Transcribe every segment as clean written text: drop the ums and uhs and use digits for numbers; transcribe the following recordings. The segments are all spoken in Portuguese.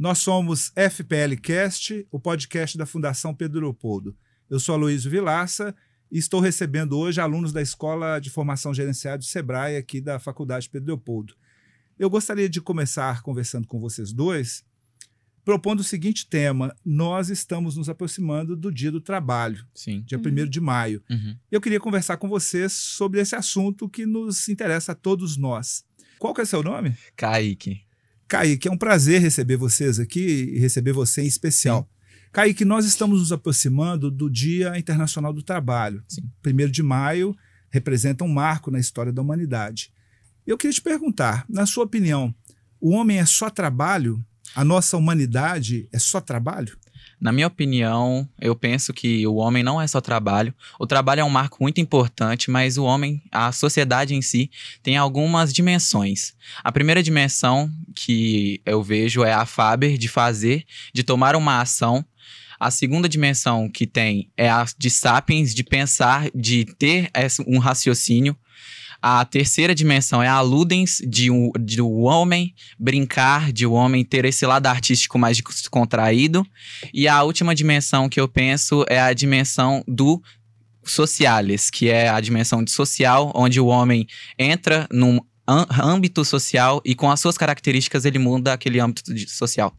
Nós somos FPLcast, o podcast da Fundação Pedro Leopoldo. Eu sou Aloysio Vilaça e estou recebendo hoje alunos da Escola de Formação Gerencial do Sebrae, aqui da Faculdade Pedro Leopoldo. Eu gostaria de começar conversando com vocês dois, propondo o seguinte tema: nós estamos nos aproximando do Dia do Trabalho, Sim. dia 1º de maio. Eu queria conversar com vocês sobre esse assunto que nos interessa a todos nós. Qual que é o seu nome? Kaique. Kaique, é um prazer receber vocês aqui e receber você em especial. Sim. Kaique, nós estamos nos aproximando do Dia Internacional do Trabalho. Sim. 1º de maio representa um marco na história da humanidade. Eu queria te perguntar, na sua opinião, o homem é só trabalho? A nossa humanidade é só trabalho? Na minha opinião, eu penso que o homem não é só trabalho. O trabalho é um marco muito importante, mas o homem, a sociedade em si, tem algumas dimensões. A primeira dimensão que eu vejo é a Faber, de fazer, de tomar uma ação. A segunda dimensão que tem é a de Sapiens, de pensar, de ter um raciocínio. A terceira dimensão é a Ludens, de o homem brincar, de o homem ter esse lado artístico mais descontraído. E a última dimensão que eu penso é a dimensão do Sociales, que é a dimensão de social, onde o homem entra num âmbito social e com as suas características ele muda aquele âmbito social.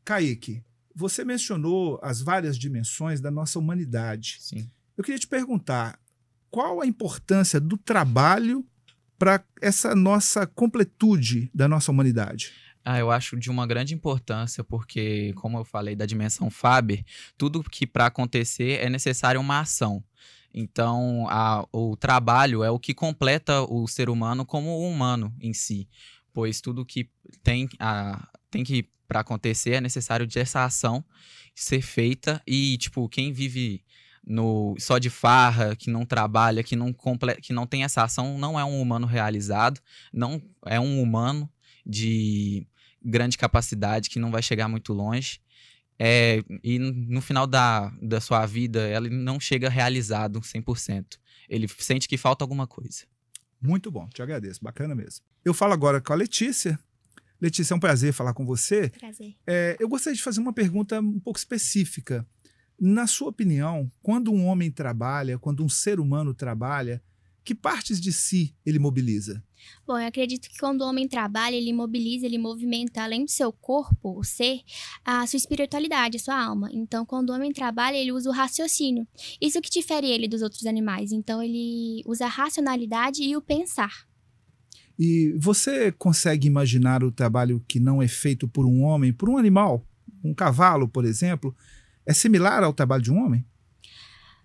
Kaique, você mencionou as várias dimensões da nossa humanidade. Sim. Eu queria te perguntar, qual a importância do trabalho para essa nossa completude da nossa humanidade? Eu acho de uma grande importância, porque, como eu falei da dimensão Faber, tudo que para acontecer é necessário uma ação. Então, o trabalho é o que completa o ser humano como o humano em si, pois tudo que tem que para acontecer é necessário dessa ação ser feita e, tipo, quem vive só de farra, que não trabalha, que não tem essa ação, não é um humano realizado, não é um humano de grande capacidade que não vai chegar muito longe. E no final da sua vida, ele não chega realizado 100%. Ele sente que falta alguma coisa. Muito bom, te agradeço, bacana mesmo. Eu falo agora com a Letícia. Letícia, é um prazer falar com você. Prazer. Eu gostaria de fazer uma pergunta um pouco específica. Na sua opinião, quando um homem trabalha, quando um ser humano trabalha, que partes de si ele mobiliza? Bom, eu acredito que quando o homem trabalha, ele mobiliza, ele movimenta, além do seu corpo, o ser, a sua espiritualidade, a sua alma. Então, quando o homem trabalha, ele usa o raciocínio. Isso que difere ele dos outros animais. Então, ele usa a racionalidade e o pensar. E você consegue imaginar o trabalho que não é feito por um homem, por um animal? Um cavalo, por exemplo? É similar ao trabalho de um homem?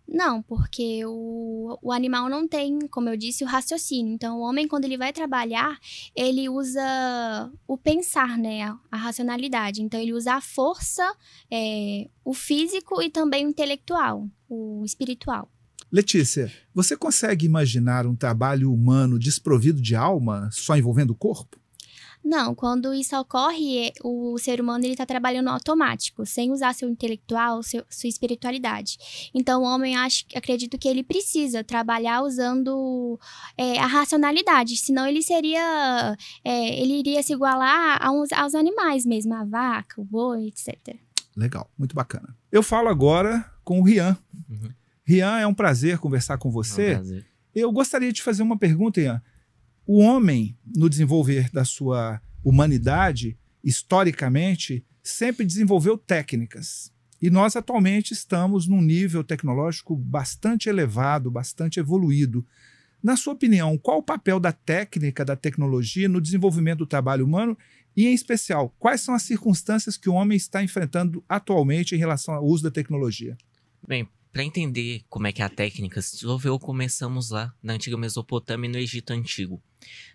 Não, porque o animal não tem, como eu disse, o raciocínio. Então, o homem, quando ele vai trabalhar, ele usa o pensar, né? A racionalidade. Então, ele usa a força, o físico e também o intelectual, o espiritual. Letícia, você consegue imaginar um trabalho humano desprovido de alma, só envolvendo o corpo? Não, quando isso ocorre, o ser humano está trabalhando no automático, sem usar seu intelectual, sua espiritualidade. Então, o homem, acredito que ele precisa trabalhar usando a racionalidade, senão ele iria se igualar aos animais mesmo, a vaca, o boi, etc. Legal, muito bacana. Eu falo agora com o Rian. Rian, é um prazer conversar com você. É um prazer. Eu gostaria de fazer uma pergunta, Rian. O homem, no desenvolver da sua humanidade, historicamente, sempre desenvolveu técnicas. E nós, atualmente, estamos num nível tecnológico bastante elevado, bastante evoluído. Na sua opinião, qual o papel da técnica, da tecnologia no desenvolvimento do trabalho humano e, em especial, quais são as circunstâncias que o homem está enfrentando atualmente em relação ao uso da tecnologia? Bem, para entender como é que a técnica se desenvolveu, começamos lá na antiga Mesopotâmia e no Egito Antigo.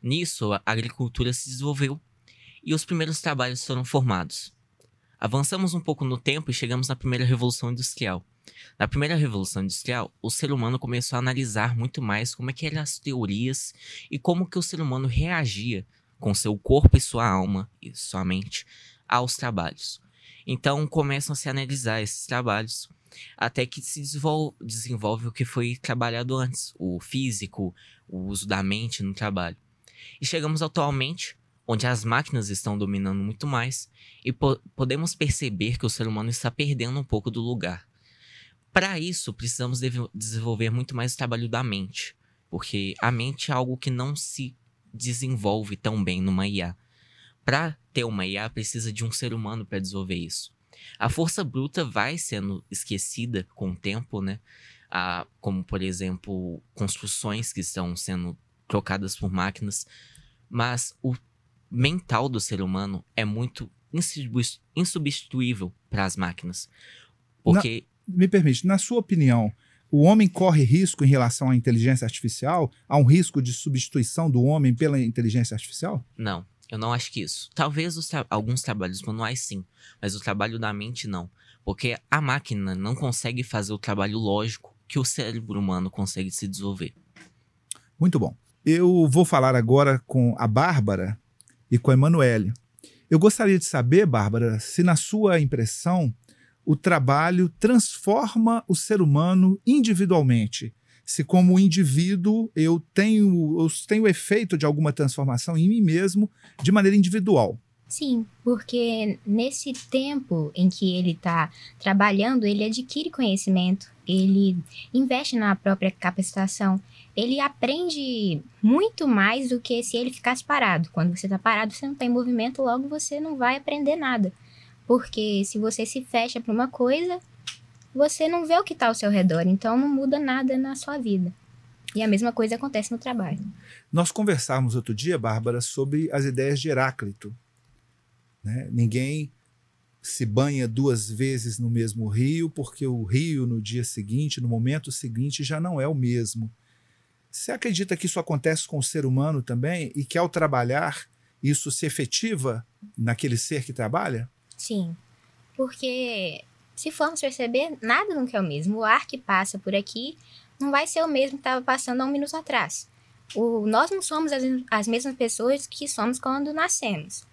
Nisso, a agricultura se desenvolveu e os primeiros trabalhos foram formados. Avançamos um pouco no tempo e chegamos na primeira Revolução Industrial. Na primeira Revolução Industrial, o ser humano começou a analisar muito mais como é que eram as teorias e como que o ser humano reagia com seu corpo e sua alma e sua mente aos trabalhos. Então, começam a se analisar esses trabalhos até que se desenvolve o que foi trabalhado antes, o físico, o uso da mente no trabalho. E chegamos atualmente onde as máquinas estão dominando muito mais e podemos perceber que o ser humano está perdendo um pouco do lugar. Para isso, precisamos desenvolver muito mais o trabalho da mente, porque a mente é algo que não se desenvolve tão bem numa IA. Para ter uma IA, precisa de um ser humano para desenvolver isso. A força bruta vai sendo esquecida com o tempo, né? Como, por exemplo, construções que estão sendo trocadas por máquinas, mas o mental do ser humano é muito insubstituível para as máquinas. Porque... Me permite, na sua opinião, o homem corre risco em relação à inteligência artificial? Há um risco de substituição do homem pela inteligência artificial? Não, eu não acho que isso. Talvez alguns trabalhos manuais sim, mas o trabalho da mente não. Porque a máquina não consegue fazer o trabalho lógico que o cérebro humano consegue se desenvolver. Muito bom. Eu vou falar agora com a Bárbara e com a Emanuele. Eu gostaria de saber, Bárbara, se na sua impressão o trabalho transforma o ser humano individualmente. Se como indivíduo eu tenho efeito de alguma transformação em mim mesmo de maneira individual. Sim, porque nesse tempo em que ele está trabalhando, ele adquire conhecimento, ele investe na própria capacitação, ele aprende muito mais do que se ele ficasse parado. Quando você está parado, você não tem movimento, logo você não vai aprender nada. Porque se você se fecha para uma coisa, você não vê o que está ao seu redor, então não muda nada na sua vida. E a mesma coisa acontece no trabalho. Nós conversávamos outro dia, Bárbara, sobre as ideias de Heráclito. Né? Ninguém se banha 2 vezes no mesmo rio, porque o rio no dia seguinte, no momento seguinte, já não é o mesmo. Você acredita que isso acontece com o ser humano também e que ao trabalhar isso se efetiva naquele ser que trabalha? Sim, porque se formos perceber, nada nunca é o mesmo. O ar que passa por aqui não vai ser o mesmo que estava passando há 1 minuto atrás. Nós não somos as mesmas pessoas que somos quando nascemos.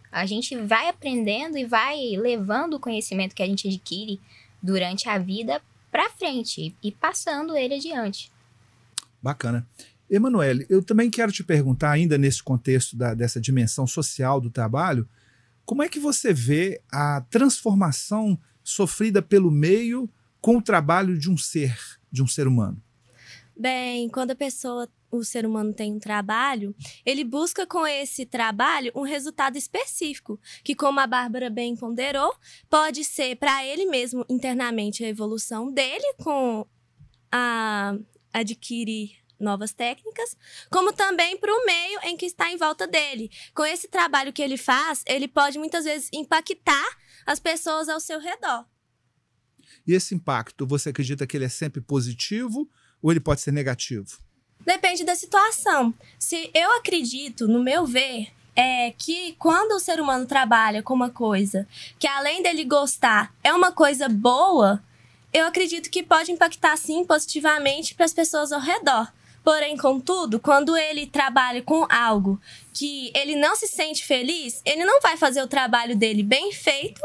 A gente vai aprendendo e vai levando o conhecimento que a gente adquire durante a vida para frente e passando ele adiante. Bacana. Emanuele, eu também quero te perguntar, ainda nesse contexto dessa dimensão social do trabalho, como é que você vê a transformação sofrida pelo meio com o trabalho de um ser humano? Bem, quando o ser humano tem um trabalho, ele busca com esse trabalho um resultado específico, que, como a Bárbara bem ponderou, pode ser para ele mesmo internamente a evolução dele com adquirir novas técnicas, como também para o meio em que está em volta dele. Com esse trabalho que ele faz, ele pode muitas vezes impactar as pessoas ao seu redor. E esse impacto, você acredita que ele é sempre positivo ou ele pode ser negativo? Depende da situação. Se eu acredito, no meu ver, que quando o ser humano trabalha com uma coisa que, além dele gostar, é uma coisa boa, eu acredito que pode impactar, sim, positivamente para as pessoas ao redor. Porém, contudo, quando ele trabalha com algo que ele não se sente feliz, ele não vai fazer o trabalho dele bem feito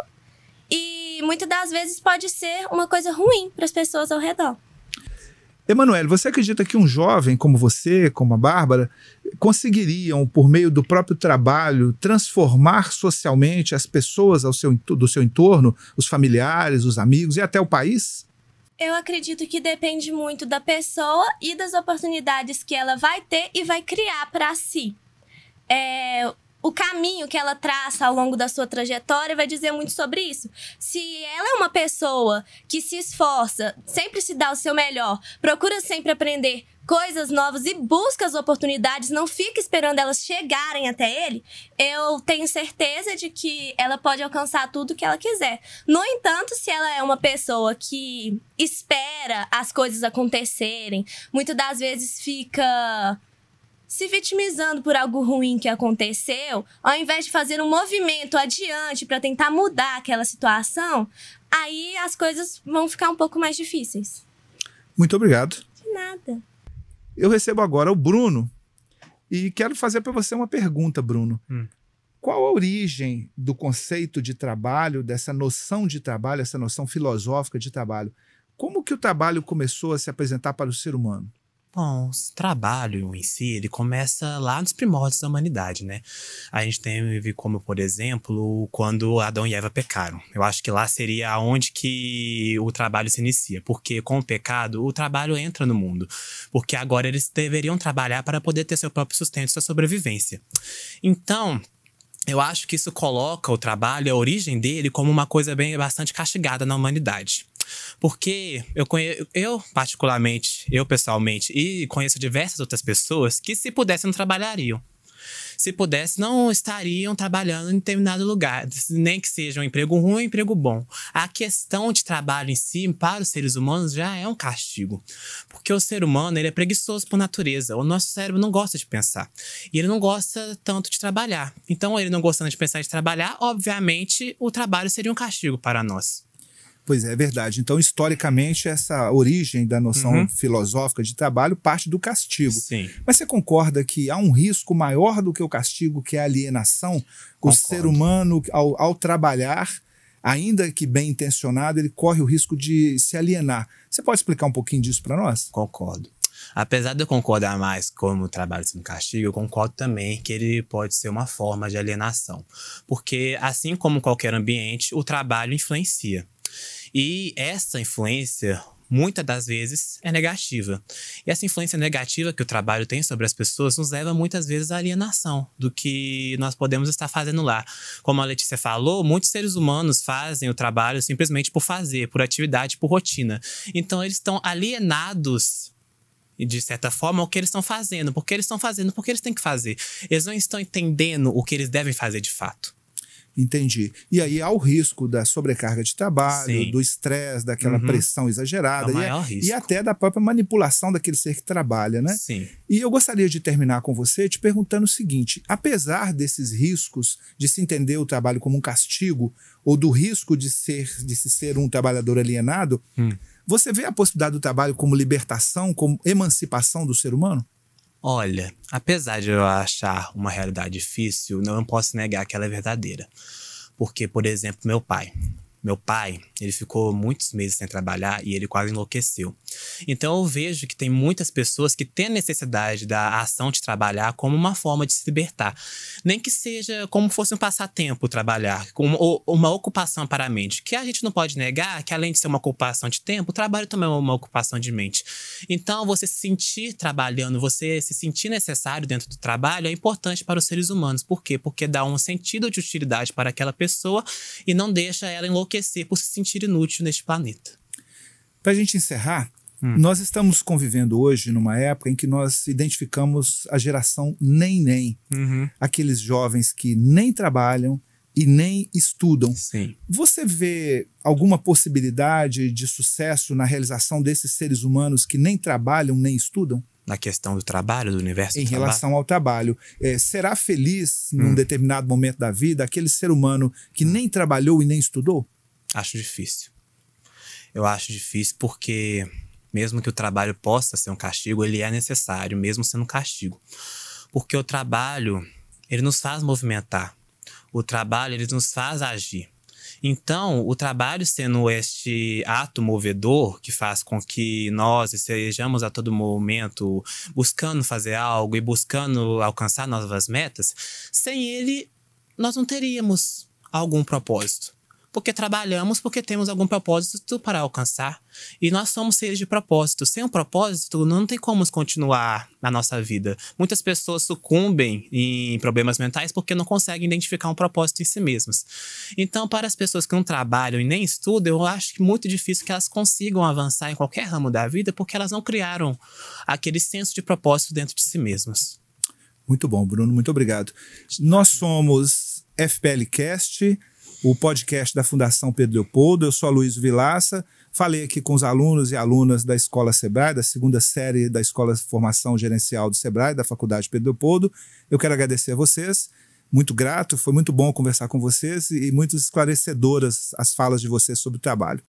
e muitas das vezes pode ser uma coisa ruim para as pessoas ao redor. Emanuele, você acredita que um jovem como você, como a Bárbara, conseguiriam, por meio do próprio trabalho, transformar socialmente as pessoas do seu entorno, os familiares, os amigos e até o país? Eu acredito que depende muito da pessoa e das oportunidades que ela vai ter e vai criar para si. O caminho que ela traça ao longo da sua trajetória vai dizer muito sobre isso. Se ela é uma pessoa que se esforça, sempre se dá o seu melhor, procura sempre aprender coisas novas e busca as oportunidades, não fica esperando elas chegarem até ele, eu tenho certeza de que ela pode alcançar tudo que ela quiser. No entanto, se ela é uma pessoa que espera as coisas acontecerem, muitas das vezes fica se vitimizando por algo ruim que aconteceu, ao invés de fazer um movimento adiante para tentar mudar aquela situação, aí as coisas vão ficar um pouco mais difíceis. Muito obrigado. De nada. Eu recebo agora o Bruno e quero fazer para você uma pergunta, Bruno. Qual a origem do conceito de trabalho, dessa noção de trabalho, essa noção filosófica de trabalho? Como que o trabalho começou a se apresentar para o ser humano? Bom, o trabalho em si, ele começa lá nos primórdios da humanidade, né? A gente teve como, por exemplo, quando Adão e Eva pecaram. Eu acho que lá seria onde que o trabalho se inicia, porque com o pecado, o trabalho entra no mundo. Porque agora eles deveriam trabalhar para poder ter seu próprio sustento, sua sobrevivência. Então, eu acho que isso coloca o trabalho, a origem dele, como uma coisa bastante castigada na humanidade. Porque eu particularmente, eu pessoalmente, e conheço diversas outras pessoas que se pudessem não trabalhariam. Se pudessem, não estariam trabalhando em determinado lugar, nem que seja um emprego ruim ou um emprego bom. A questão de trabalho em si, para os seres humanos, já é um castigo. Porque o ser humano, ele é preguiçoso por natureza. O nosso cérebro não gosta de pensar. E ele não gosta tanto de trabalhar. Então, ele não gostando de pensar e de trabalhar, obviamente, o trabalho seria um castigo para nós. Pois é, é verdade. Então, historicamente, essa origem da noção filosófica de trabalho parte do castigo. Sim. Mas você concorda que há um risco maior do que o castigo, que é a alienação? O ser humano, ao trabalhar, ainda que bem intencionado, ele corre o risco de se alienar. Você pode explicar um pouquinho disso para nós? Concordo. Apesar de eu concordar mais como o trabalho sendo castigo, eu concordo também que ele pode ser uma forma de alienação. Porque, assim como qualquer ambiente, o trabalho influencia. E essa influência, muitas das vezes, é negativa. E essa influência negativa que o trabalho tem sobre as pessoas nos leva muitas vezes à alienação do que nós podemos estar fazendo lá. Como a Letícia falou, muitos seres humanos fazem o trabalho simplesmente por fazer, por atividade, por rotina. Então eles estão alienados, de certa forma, ao que eles estão fazendo. Porque eles estão fazendo, porque eles têm que fazer. Eles não estão entendendo o que eles devem fazer de fato. Entendi. E aí há o risco da sobrecarga de trabalho, Sim. do estresse, daquela pressão exagerada É o maior risco. e até da própria manipulação daquele ser que trabalha, né? Sim. E eu gostaria de terminar com você te perguntando o seguinte: apesar desses riscos de se entender o trabalho como um castigo ou do risco de se ser um trabalhador alienado, você vê a possibilidade do trabalho como libertação, como emancipação do ser humano? Olha, apesar de eu achar uma realidade difícil, não posso negar que ela é verdadeira. Porque, por exemplo, meu pai, ele ficou muitos meses sem trabalhar e ele quase enlouqueceu. Então eu vejo que tem muitas pessoas que têm a necessidade da ação de trabalhar como uma forma de se libertar. Nem que seja como fosse um passatempo trabalhar, como uma ocupação para a mente. Que a gente não pode negar que, além de ser uma ocupação de tempo, o trabalho também é uma ocupação de mente. Então você se sentir trabalhando, você se sentir necessário dentro do trabalho é importante para os seres humanos. Por quê? Porque dá um sentido de utilidade para aquela pessoa e não deixa ela enlouquecer por se sentir inútil neste planeta. Para a gente encerrar, nós estamos convivendo hoje numa época em que nós identificamos a geração nem. Aqueles jovens que nem trabalham e nem estudam. Sim. Você vê alguma possibilidade de sucesso na realização desses seres humanos que nem trabalham nem estudam? Na questão do trabalho, do universo do Em trabalho? relação ao trabalho. Será feliz num determinado momento da vida aquele ser humano que nem trabalhou e nem estudou? Acho difícil. Eu acho difícil porque, mesmo que o trabalho possa ser um castigo, ele é necessário, mesmo sendo um castigo. Porque o trabalho, ele nos faz movimentar. O trabalho, ele nos faz agir. Então, o trabalho sendo este ato movedor que faz com que nós estejamos a todo momento buscando fazer algo e buscando alcançar novas metas, sem ele, nós não teríamos algum propósito. Porque trabalhamos, porque temos algum propósito para alcançar. E nós somos seres de propósito. Sem um propósito, não tem como continuar na nossa vida. Muitas pessoas sucumbem em problemas mentais porque não conseguem identificar um propósito em si mesmas. Então, para as pessoas que não trabalham e nem estudam, eu acho que é muito difícil que elas consigam avançar em qualquer ramo da vida porque elas não criaram aquele senso de propósito dentro de si mesmas. Muito bom, Bruno. Muito obrigado. Nós somos FPLcast, o podcast da Fundação Pedro Leopoldo. Eu sou Aloysio Vilaça. Falei aqui com os alunos e alunas da Escola Sebrae, da segunda série da Escola de Formação Gerencial do Sebrae, da Faculdade Pedro Leopoldo. Eu quero agradecer a vocês. Muito grato, foi muito bom conversar com vocês e muito esclarecedoras as falas de vocês sobre o trabalho.